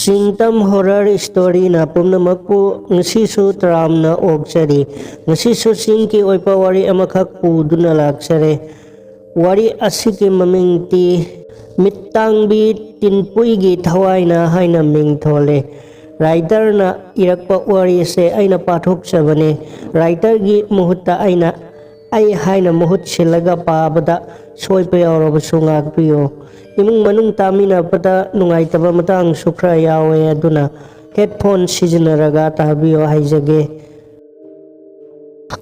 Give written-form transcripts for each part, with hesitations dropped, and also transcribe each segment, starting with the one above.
Singtam horror story na pumnamakpu ngasisu tramna okchari ngasisu singki oipa wari amakak puduna laksare wari asiki mamingti mittangbi tinpuigi thawaina haina mingthole writer na irakpa wari se aina pathok sabane writer gi muhutta aina ai haina muhut silaga pabada soipa yawrabasu ngakpiyo imung manung tamina pada nungaitaba matang sukra yawe aduna headphone sizinaraga tabiyo haijage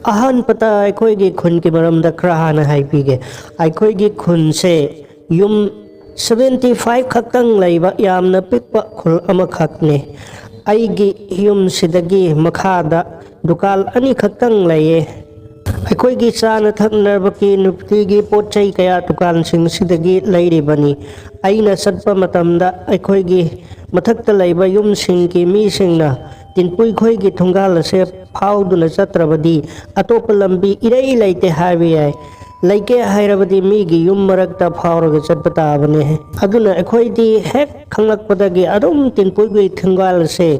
ahan pata aikoigi khun ki maramda khra hana haipige aikoigi khun se yum 75 khaktang laiba yamna pikpa khul ama khakne aigi yum sidagi makhada dukal ani khaktang laiye aikoigi chana thaknarbaki nuptigi potchai kaya dukan sing sidagi lairibani aina satpa matamda aikoigi mathakta laiba yum singki mi singna tinpui khoigi thungal se phauduna chatrabadi atopa lambi irei laite habi ai laike hairabadi mi gi yum marakta phauraga chatpata bane aduna aikoidi hek khanglakpadagi adum tinpui gi thungal se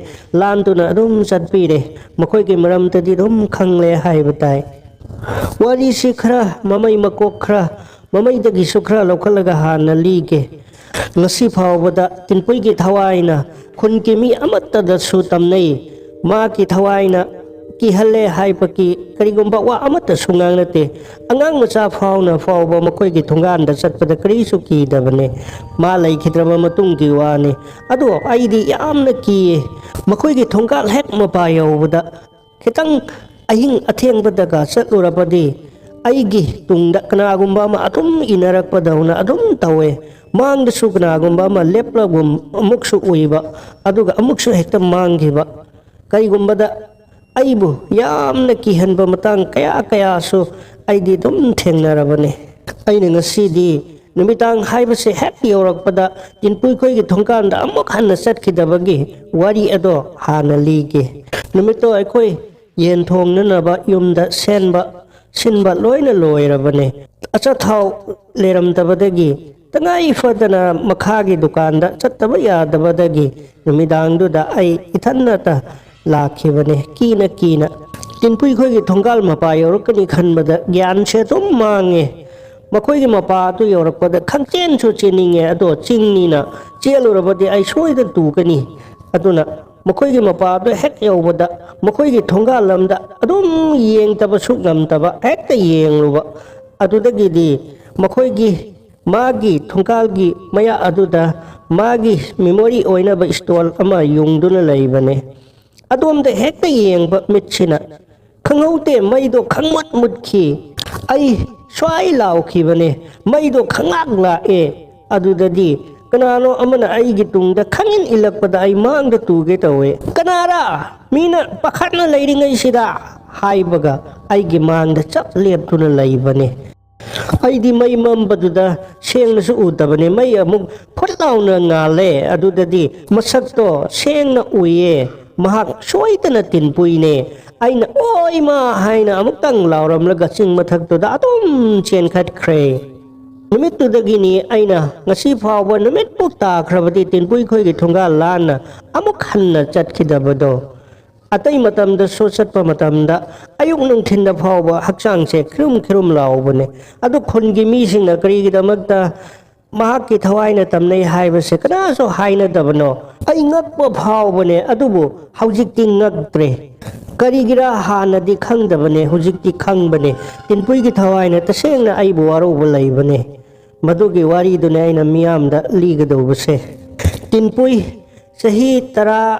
landuna adum chatpire makhoigi maramtadi dum khangle haibatai wari si khra mamai makok khra mamai dagi sukra lokhalaga hana lige ngasi phawbada tinpui gi thawaina khun ki mi amatta da su tamnai ma ki thawaina ki halle haipaki karigomba wa amatta sungang nate angang macha phawna phawba makoi gi thungan da chatpada kari su ki dabane ma lai khidraba matung gi wani ado aidi yamna ki makoi gi thungal hek ma pa yawbada khitang ahing atheng badaga chatlurapadi aigi tungda kanagumba ma atum inarakpadawna adum tawe mang da sugnagumba ma leplagum amuksu uiba aduga amuksu hekta manggiba kaigumbada aibu yamna kihanba matang kaya kaya su aidi dum thengnarabane aina ngasidi numitang haibase happy yorakpada tinpui khoi gi thongkan da amuk hanna satkidabagi wari ado hana lige numito aikoi yen thongnanaba yumda senba sinba loina loirabane acha thau leramtabadagi tangai fadana makhagi dukanda chattaba yadabadagi numidangduda ai ithannata lakhibane kina tinpui khoigi thongal mapa yorokani khanbada gyan se tum mange makhoigi mapa tu yorakpada khangchen chu chininge ado chingnina chelurabadi ai soida tukani aduna makhoigi mapa tu hek yobada makhoigi thongal lamda adum yengtaba suknamtaba hekta yengluba adudagi di makhoigi magi thongkalgi maya aduda magi memory oinaba stol ama yungduna laibane adumda hekta yengba mitchina khangaute maido khangmat mutki ai swai laukhibane maido khangak la e adudadi kanano amana aigi tungda khangin ilakpada ai mangda tuge tawe kanara mina pakhatna leiringai sida haibaga aigi mangda chap leptuna laibane aidi mai mambaduda sengna su utabane mai amuk photlauna ngale adudadi masakto sengna uye mahak soitana tinpuine aina oi ma haina amuktang lauramlaga ching mathaktoda atum chenkhat khre numitudagini aina ngasi phawba numit pukta khrabati tinpui khoi gi thunga lana amuk hanna chatkidabado atai matamda so chatpa matamda ayuk nungthinda phawba hakchang se khrum laubane adu khungi mi singna kari gi damakta mahakki thawaina tamnai haiba se kana so haina dabano ai ngakpa phawbane adubu haujikti ngaktre karigira hanadi khangdabane hujikti khangbane tinpui gi thawaina tasengna aibu waruba laibane madugi wari duna aina miyamda ligadobase tinpui sahi tara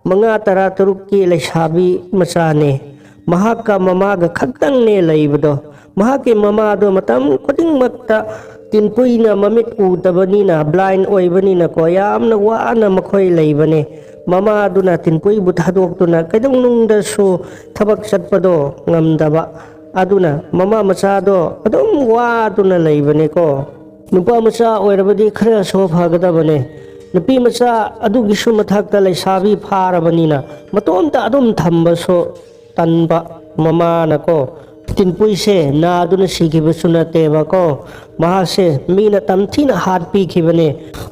manga tara turukki lesabi masane mahakka mamaga khaktang ne laibado mahakki mama do matam koding makta tinpuina mamit utabanina blind oibanina ko yamna waana makhoi laibane mama aduna tinpui buthadokuna kaidong nungda su thabak chatpado ngamdaba aduna mama machado adum waduna laibane ko nupa macha oirabadi khara so phagadabane nupi macha adugi su mathakta leisabi pharabanina matomta adum thamba so tanba mama na ko tinpui se na aduna sikhibsu nateba ko mahase mina tamthina hat pi khibane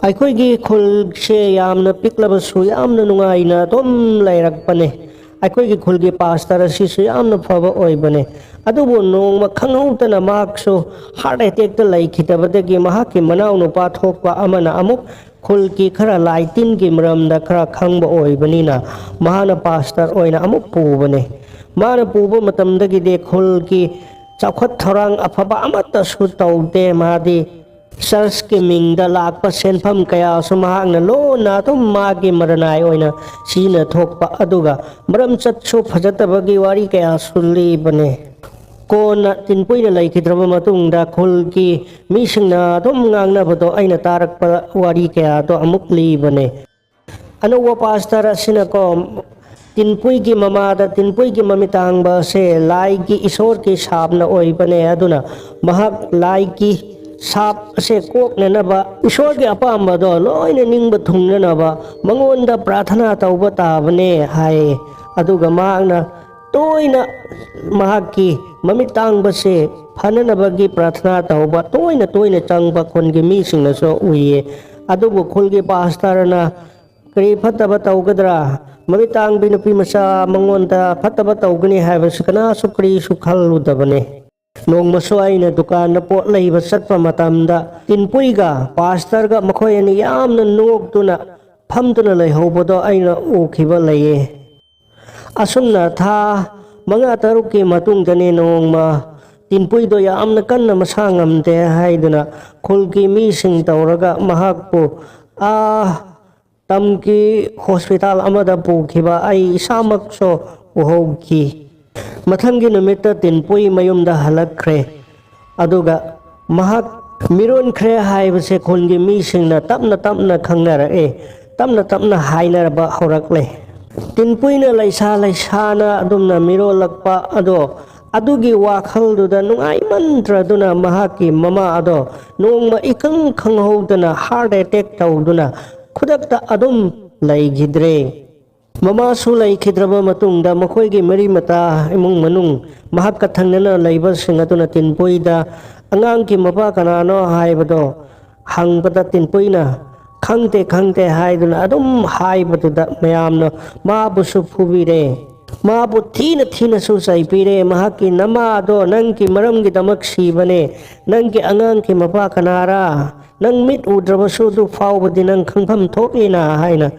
aikoi gi khul se yamna piklabasu yamna nungaina tom lairakpane aikoi gi khul gi pastor asi su yamna phaba oibane adubu nongma khanghautana makso heart attack ta laikhitabadagi mahaki manau no pa thokpa amana amuk khul ki khara laitin gi mramda khara khangba oibanina mahana pastor oina amuk pubane mana puba matamdagi de khul ki chawkhat thorang afaba amata su taude madi church ki mingda lakpa senpham kaya sumahangna lo na to magi maranai oina sina thokpa aduga maram chatsu phajatabagi wari kaya sulli bane kona tinpuina laikhidraba matungda khul ki misingna tom ngangna bado aina tarakpa wari kaya to amuk li bane anuwa pastor asina ko tinpui ki mamada tinpui ki mamitang ba se lai ki isor ki sabna oi bane aduna mahak lai ki sap se kok na ba isor ki apamba do loina ningba thungna na ba mangonda prathana tauba ta bane hai aduga maangna toina mahak ki mamitang ba se phanana bagi prathana tauba toina changba khon gi mi singna so uye adubu khul gi pastor na kri phataba taugadra mamitang binupi masa mangonda phataba taugani haibas kana sukri sukhalu dabane nong maswai na dukan na po leiba satpa matamda tinpui ga pastor ga makhoi ani yamna nok tuna phamtuna leihobado aina ukhiba leiye asumna tha manga taruki matung dane nongma tinpui do yamna kanna masangamte haiduna khulki mi sing tawraga mahakpu tamki hospital amada pukhiba ai isamak so uhoki mathangi numita tinpui mayumda halakhre aduga mahak miron khre haibase khongi mi singna tapna khangnara tapna hainaraba horakle tinpuina laisana adumna miro lakpa ado adugi wakhal duda nungai mantra duna mahaki mama ado nongma ikang khanghodana heart attack tawduna khudakta adum laigidre mama su laikhidraba matungda makhoigi mari mata imung manung mahak kathangnana laiba singatuna tinpuida angang ki mapa kanano haibado hangbada tinpuina khangte haiduna adum haibatuda mayamna mabusu phubire mabu thina su saipire mahaki nama do nangki maramgi damak sibane nangki angang ki mapa kanara nang mit udrabasu du fawbadi nang khangpham thokina haina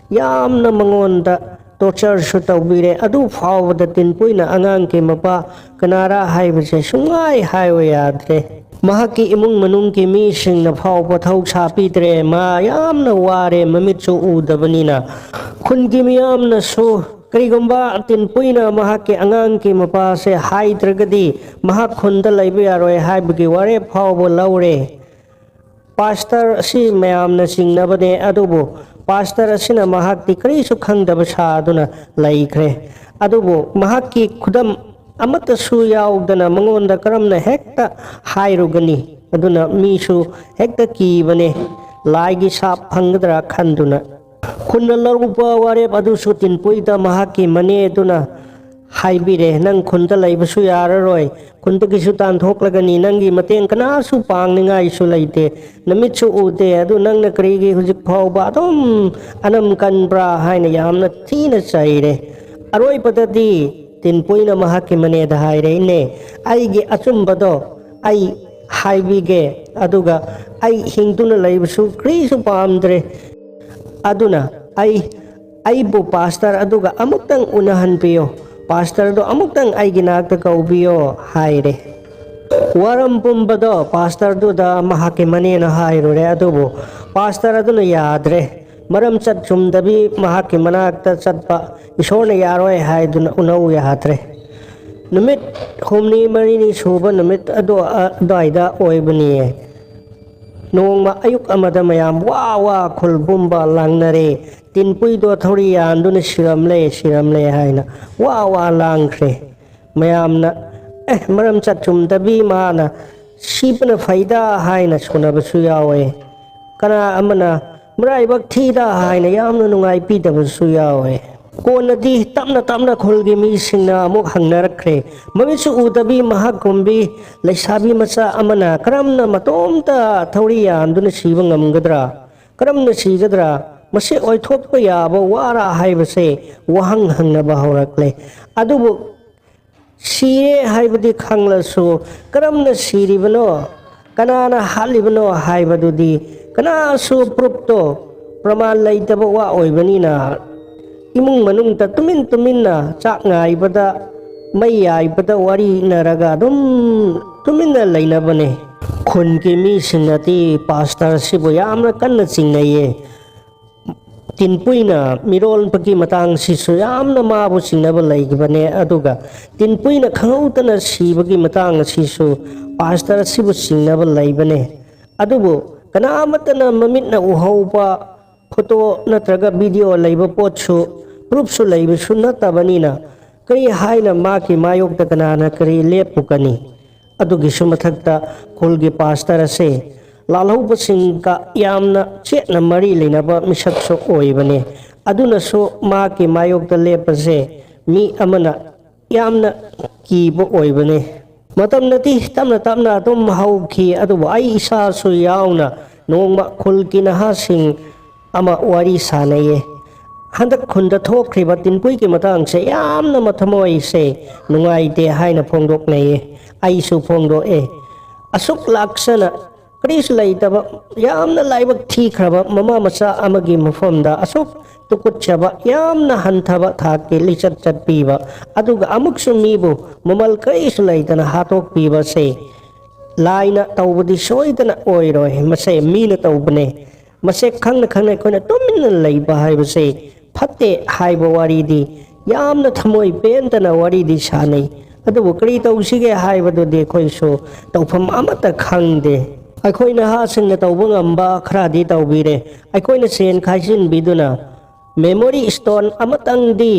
yamna mangonda torture su tawbire adu fawbada tinpuina angang ki mapa kanara haibase sungai haiwa yadre mahaki imung manung ki mi singna fawba thau sapidre ma yamna ware mamitsu udabanina khungi miyamna su karigumba tinpuina mahaki angang ki mapa se haidragadi mahak khunda laiba yaroi haibagi ware fawba laure pastor si mayamna singnabade adubu pastor asina mahakti karisu khangdaba saduna laikre adubu mahakki khudam amata su yaudana mangonda karamna hekta hairugani aduna misu hekta kibane laigi sap phangdra khanduna khunna larupa ware adu su tinpuida mahakki mane duna haibire nang khunda laibasu yararoi khunda kisu tan thoklagani nangi mateng kana su pangningai su laite namitsu ute adu nangna krigi hujik phawba adum anam kanbra haina yamna thina chaire aroi patati tinpuina mahaki mane da haire ne aigi achumbado ai haibige aduga ai hingtuna laibasu krisu pamdre aduna ai bu pastor aduga amuktang unahan piyo pastor do amuktang ay ginagta kaubiyo haire waram pumbado pastor do da mahakimani na hairo re adubo pastor adu na yadre maram chat chumdabi mahakimanakta chatpa isona yaroi haiduna unau yadre numit humni marini suba numit ado daida oibaniye nongma ayuk amada mayam wa khulbumba langnare tinpui do thori anduna siramle haina wa langkhre mayamna maram chachum dabi mana sipna faida haina sunabasu yawe kana amana mrai bak thida haina yamna nungai pi dabasu yawe कोनदी तमना तमना खुलगी मीसिंगना अमुक हंगनरख्रे ममिसु उदबी महाकुंबी लैसाबी मचा अमना करमना मतोमता थौरी यामदुना सीबा ngamgadra करमना सीगद्रा मसे ओइथोकपा याबा वारा हाइबसे वहंग हंगनबा हौरक्ले अदुबु सीरे हाइबदी खंगलसु करमना सीरिबनो कनाना हालिबनो हाइबदुदी कनासु प्रूफतो प्रमाण लैतबा वा ओइबनिना इमुंग मनुंग तुमिन तुमिन्ना चाक ngaibada mai yaibada wari naraga dum tuminna lainabane khun ki mi singati pastor sibu yamna kanna chingnaye tinpuina mirol paki matang sisu yamna mabu singnaba laigibane aduga tinpuina khangautana sibagi matang sisu pastor sibu singnaba laibane adubu kana amatana mamitna uhaupa photo natraga video laiba potsu proof su laiba su natabani kari haina maki mayok ta kanana kari lepukani adugi su mathakta khulgi pastor ase lalhau basing ka yamna chetna mari leinaba misak so oibane aduna su maki mayok ta lepase mi amana yamna kibo oibane matam nati tamna tamna tum hauki adu ai isa su yauna nongma khulki na hasing ama wari sanaye handak khunda thokriba tinpui ki matang se yamna mathamoi se nungai te haina phongdok nei ai su phongdo asuk laksana kris laitaba yamna laibak thi khraba mama macha amagi mafamda asuk tukut chaba yamna hanthaba thake lichat chat piba aduga amuk sumibu mamal kris laitana hatok piba se laina tawbadi soidana oiroi mase mina tawbane mase khangna khangna koina tuminna leiba haibase फते HYBE वारीदी यामना थमोई पेंतना वारीदी सानै अदुबु करी तौसिगे हाइबदो देखोइसो तौफम अमता खंगदे अखोइना हासिंगना तौबा ngamba खरादी तौबिरे अखोइना सेन खाइसिन बिदुना मेमोरी स्टोन अमतंगदी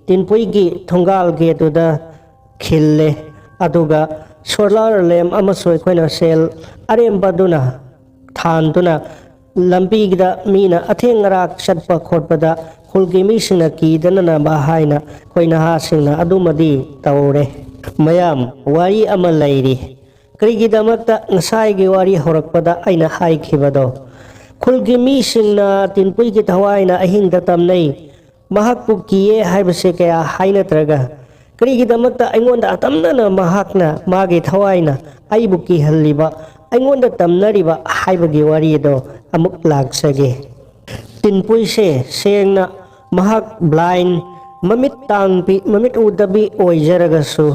तिनपुइगी थोंगाल गेतुदा खिल्ले अदुगा सोलार लैम्प अमसोय खोइना सेल अरेमबदुना थानदुना लंबीगदा मीना अथेंगराक चटपा खोटपदा खुलगी मीसिंगना कीदना बाहाइना खोइना हासिंगना अदुमदी तौरे मयाम वारी अमा लैरी करिगिदमक्ता ngसाइगी वारी होरकपदा आइना हाइखिबदो खुलगी मीसिंगना तिनपुइगी थवाइना अहिंगदा तमनै महाकपु किए हाइबसे कया हाइनत्रगा करिगिदमक्ता आइंगोंदा तमनना महाकना मागे थवाइना आइबु किहल्लिबा आइंगोंदा तमनरिबा हाइबगी वारीदो अमुक लाक्सगे tinpuise sengna mahak blind mamit tangpi mamit udabi oijaragasu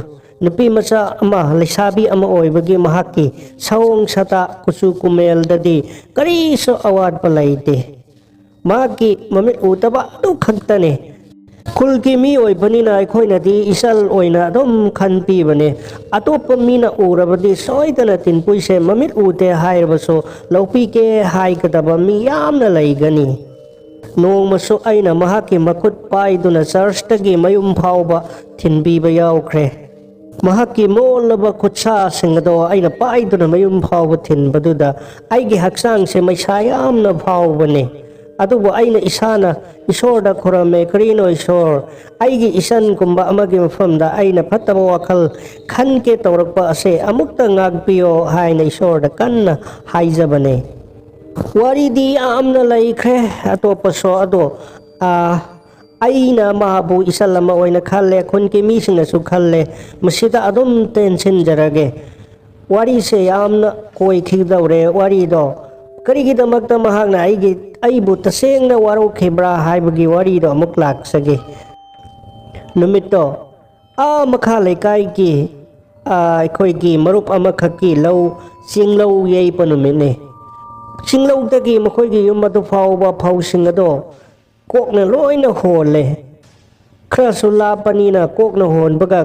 nupi macha ama leisabi ama oibagi mahaki sawong sata kusu kumel dadi kari so award palaite maki mamit udaba du khaktane khulki mi oibanina aikhoina di isal oina dom khanpi bane atop mina urabadi soidana tinpuise mamit ute hairabaso laupi ke hai kadaba mi yamna laigani नोंमसु आइना महाकी मकुट पाइदुना चर्चतगी मयुम फाउबा थिनबीबा याउख्रे महाकी मोलबा खुत्सा सिंगदो आइना पाइदुना मयुम फाउबा थिनबदुदा आइगी हक्सांग से मैसा यामना फाउबने अदुबु आइना इसाना इसोरदा खुरमे करिनो इसोर आइगी इसन कुंबा अमगी मफमदा आइना फत्तबा वखल खनके तौरकपा असे अमुक्ता ngakpiyo हाइना इसोरदा कन्ना हाइजबने वारीदी आमना लाइख्रे अतोपसो अदो आइना माबु इसलमा ओइना खल्ले खुनके मीसिंगसु खल्ले मसिदा अदुम टेंशन जरगे वारी से यामना कोई खिदौरे वारीदो करिगिदमक्ता महागना आइबु तसेंगना वारोखेब्रा हाइबगी वारीदो अमुक लाक्सगे नुमितो मखा लेकाइगी अखोइगी मरुप अमखकी लौ चिंगलौ येइपा नुमिने चिंगलौदगी मखोइगी युम अदु फाउबा फाउसिंग अदो कोकना लोइना होले खरसु लापनिना कोकना होनबगा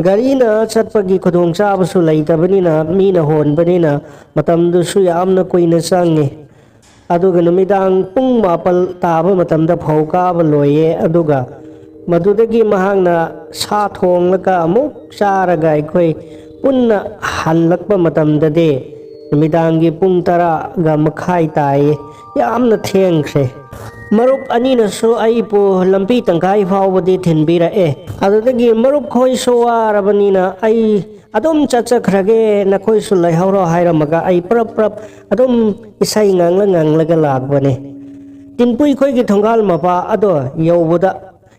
गारीना चटपगी खुदोंचाबसु लैतबनिना मीना होनबनिना मतमदुसु यामना कोइना चांगे अदुगा नुमिदांग पुंग मापल ताबा मतमदा फौकाबा लोये अदुगा मदुदगी महांगना सा थोंगलगा अमुक चारगा अखोइ पुन्ना हल्लक्पा मतमददे नुमिदांगी पुंग 10 गा मखाई ताये यामना थेंख्रे marup anina so ai po lampi tangkai fawbadi thinbira adudagi marup khoi so arabanina ai adum chachakhrage na khoi su lai hawro hairamaga ai prap prap adum isai ngangla lagbane tinpui khoi gi thongal mapa ado yaubuda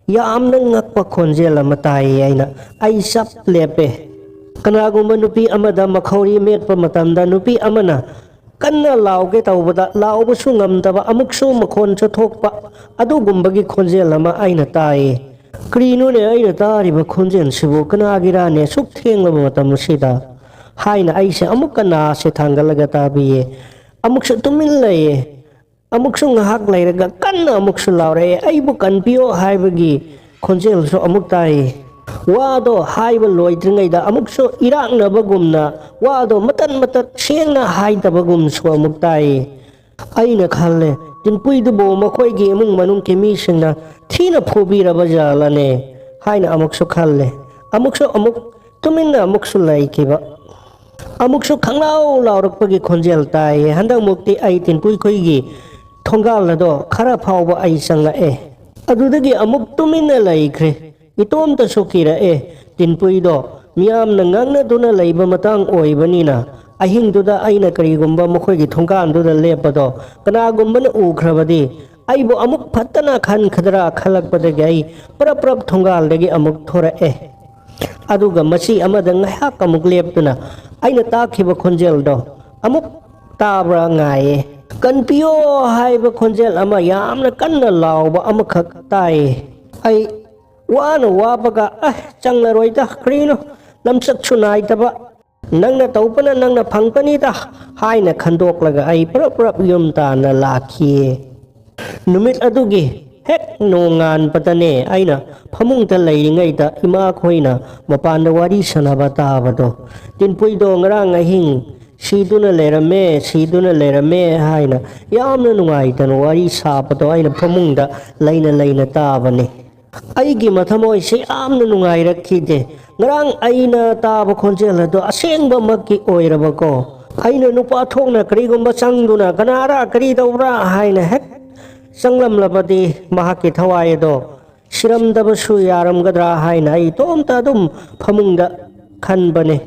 yamna ngakpa khonjel amatai aina ai sap lepe kanagumba nupi amada makhori metpa matamda nupi amana kanna lauge tawbada laubasu ngamdaba amuksu makhon chathokpa adugumbagi khonjel ama aina tai krinu ne aina tariba khonjel sibu kanagira ne suk thengla matam sida haina aise amukana se thangalaga tabiye amuksu tumin laye amuksu ngahak lairaga kanna amuksu laure aibu kanpio haibagi khonjel so amuk tai wado haiba loidringaida amukso iraknabagumna wado matan sengna haidabagum so amuk tai aina khalle tinpuidubo makhoigi emung manung ke mi singna thina phobiraba jalane haina amukso khalle amukso amuk tuminna amukso laikiba amukso khanglau laurakpagi khonjel tai handang mukti ai tinpui khoigi thongal lado khara phawba ai sangla adudagi amuk tuminna laikre itom ta sukira tinpui do miyam na ngangna duna laiba matang oibanina ahing duda aina karigumba makhoi gi thongkan duda lepado kanagumba na ukhrabadi aibo amuk phatana khan khadra khalakpada gai prap thongal degi amuk thora aduga masi amada ngahak amuk leptuna aina takhiba khonjel do amuk tabra ngai kanpio haiba khonjel ama yamna kanna lawba amakhak tai ai wana wabaga changla roida krino lamsak chunai taba nangna taupana nangna phangpani ta haina khandok laga ai prap yum ta na lakhi numit adugi hek nongan patane aina phamung ta leiringai ta ima khoina mapanda wari sanaba ta bado tinpui do ngarang ahing siduna lerame haina yamna nungai tan wari sapato aina phamung da leina ta bane aigi mathamoi se amna nungai rakhide ngarang aina taba khonjel do asengba makki oirabako aina nupa thongna karigumba changduna kanara kari dawra haina hek sanglam labadi mahaki thawai do siram dabasu yaram gadra haina ai tomta dum phamungda khanbane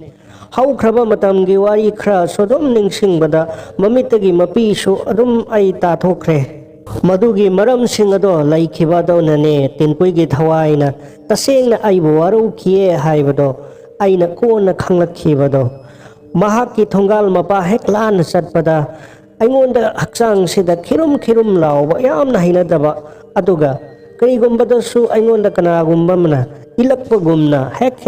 haukraba matamgi wari khra sodom ningsingbada mamitagi mapi su adum ai ta thokre madugi maram singado laikhiba do nane tinpui gi thawaina tasengna aibu waru khie haibado aina kona khanglakhiba do mahaki thongal mapa heklan satpada aingonda hakchang sida khirum lawba yamna hinadaba aduga karigumbada su aingonda kanagumba mana ilakpa gumna hek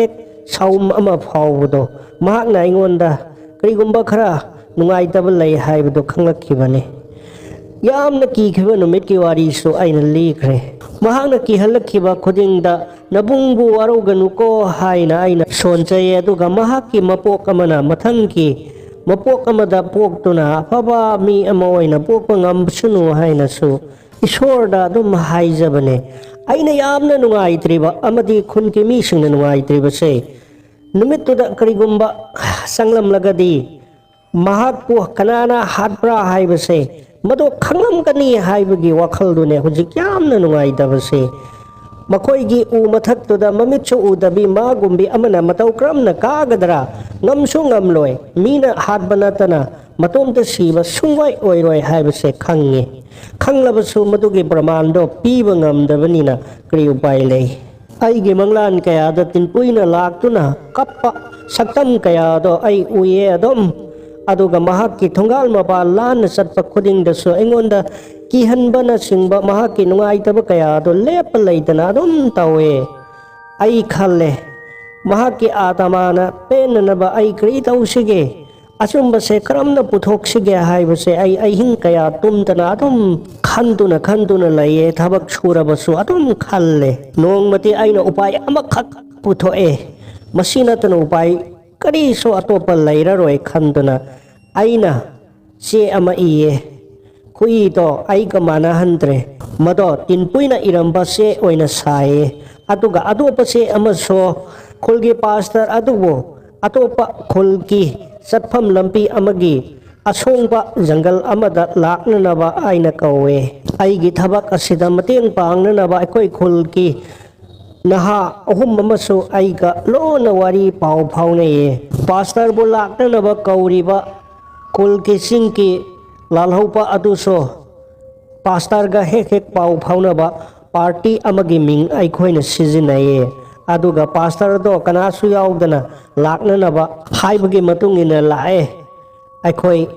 saum ama phawdo mahakna aingonda karigumba khara nungaitaba lai haibado khanglakkhibane yamna kikhiba numit ki wari so aina likre mahakna ki halakhiba khudingda nabungbu waruganuko haina aina sonchaye aduga mahakki mapok amana mathangki mapok amada poktuna afaba mi ama oina pokpa ngamsunu haina su isorda dum haijabane aina yamna nungaitriba amadi khunki mi singna nungaitriba se numittuda karigumba sanglam lagadi mahakpu kanana hatpra haibase mado khangam kani haibagi wakhaldu ne hujik yamna nungaidabase makoigi u mathaktuda mamitchu udabi magumbi amana matau kramna kagadra ngamsu ngamloi mina hatbanatana matomta siba sungwai oiroi haibase khange khanglabasu madugi pramando piba ngamdabanina kri upai lei aigi manglan kaya da tinpuina laktuna kappa saktam kaya do ai uye adom aduga mahakki thongal mapa lan satpa khuding da so engonda kihanbana singba mahakki nungaitaba kaya do lepa leitana adum tawe ai khalle mahakki atamana penanaba ai kri tausige asumba se karamna puthoksige haibase ai ahing kaya tumtana adum khantuna laye thabak surabasu adum khalle nongmati aina upai amakhak puthoe masina tan upai kari so atopa lairaroi khantuna aina che ama iye kui to ai kamana hantre mado tinpuina iramba se oina sae atuga adopa se ama so khulgi pastor adubo atopa khulki satpham lampi amagi asongba jungle amada laknanaba aina kawe aigi thabak asida mateng pangnanaba aikoi khulki naha ahum amasu aiga lona wari pau phauneye pastor bu laknanaba kauriba khulki singki lalhaupa aduso pastor ga hek pau phaunaba party amagi ming aikhoina sijinaye aduga pastor do kanasu yaudana laknanaba haibagi matungina lae aikoi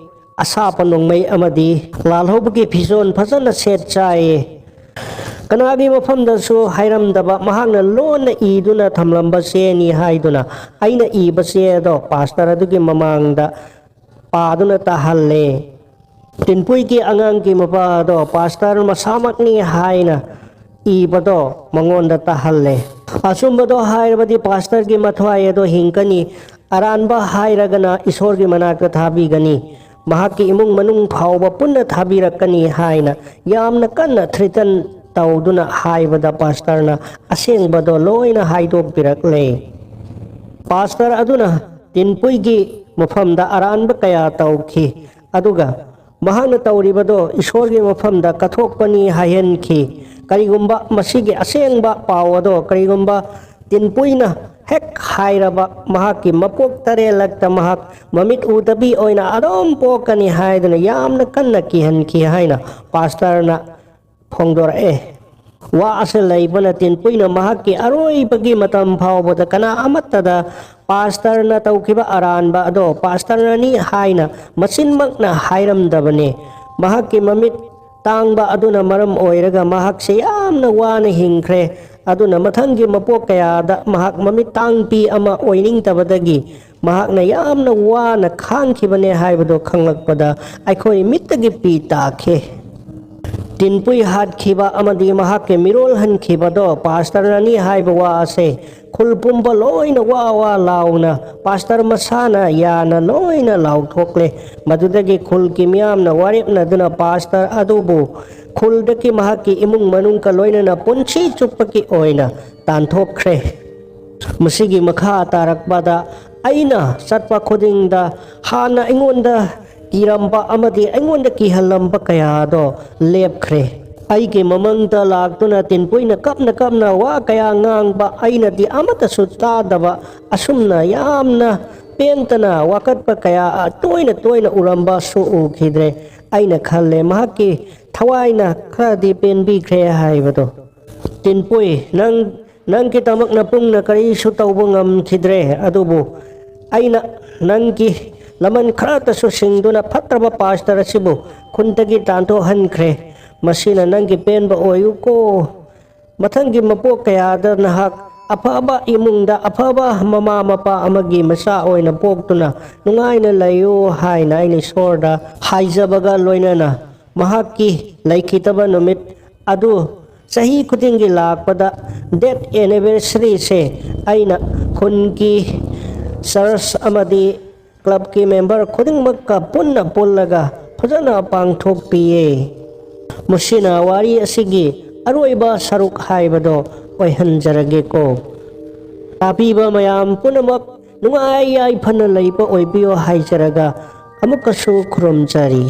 asa panongmai amadi lalhobagi phison phasana set chai kanagi mafamda su hairamdaba mahakna lona iduna thamlamba se ni haiduna aina iba se do pastor adugi mamangda paduna tahalle tinpui ki angang ki mapa do pastor masamak ni haina ibado mangonda tahalle asumbado hairabadi pastor ki mathwai do hingkani aranba hairagana isor ki manakta thabi gani mahaki imung manung phawba punna thabirakani haina yamna kanna thritan tawduna haibada pastor na asengbado loina haidok pirakle pastor aduna tinpui gi mafamda aranba kaya tawki aduga mahakna tawribado isor gi mafamda kathokpani hayenki karigumba masigi asengba pawado karigumba tinpuina hek hairaba mahaki mapok tare lagta mahak mamit utabi oina adom pokani haidana yamna kanna kihan ki haina pastor na phongdor wa asal laibana tinpuina mahaki aroi bagi matam phawbada kana amatada pastor na tawkiba aranba ado pastor na ni haina masinmak na hairam dabane mahaki mamit tangba aduna maram oiraga mahak se yamna wana hingkre aduna mathangi mapok kayada mahak mamit tangpi ama oining tabadagi mahak na yamna wana khangkhibane haibado khanglakpada aikhoi mittagi pi takhe tinpui hat khiba amadi mahak ke mirol han khibado pastor nani haiba wa ase khulpumba loina wa launa pastor masana yana loina lau thokle madudagi khul ki miyam na warip na duna pastor adubu khuldaki mahaki imung manung ka loina na punchi chupaki oina tan thokre masigi makha tarakbada aina satpa khudingda hana ingonda kiramba amadi aingonda kihalamba kaya do lepkhre aige mamangda laktuna tinpuina kapna wa kaya ngangba aina di amata sutta daba asumna yamna pentana wakatpa kaya toina uramba su ukhidre aina khalle mahaki thawaina khadi penbi khre haibado tinpui nang kitamak na pungna kari su tawbo ngam khidre adubu aina nangki laman kharata su singduna phatraba pastor asibu khuntagi tanto hankre masina nangi penba oyu ko mathangi mapok kayada nahak afaba imungda afaba mama mapa amagi masa oina poktuna nungaina layo haina ini sorda haijabaga loinana mahaki laikitaba numit adu sahi kutingi lakpada death anniversary se aina khunki sars amadi club ki member khudingmak ka punna pullaga phajana pangthok piye musina wari asigi aroiba saruk haibado oihanjarage ko tapiba mayam punamak nungai ai phana leipa oibiyo haijaraga amukasu khurumjari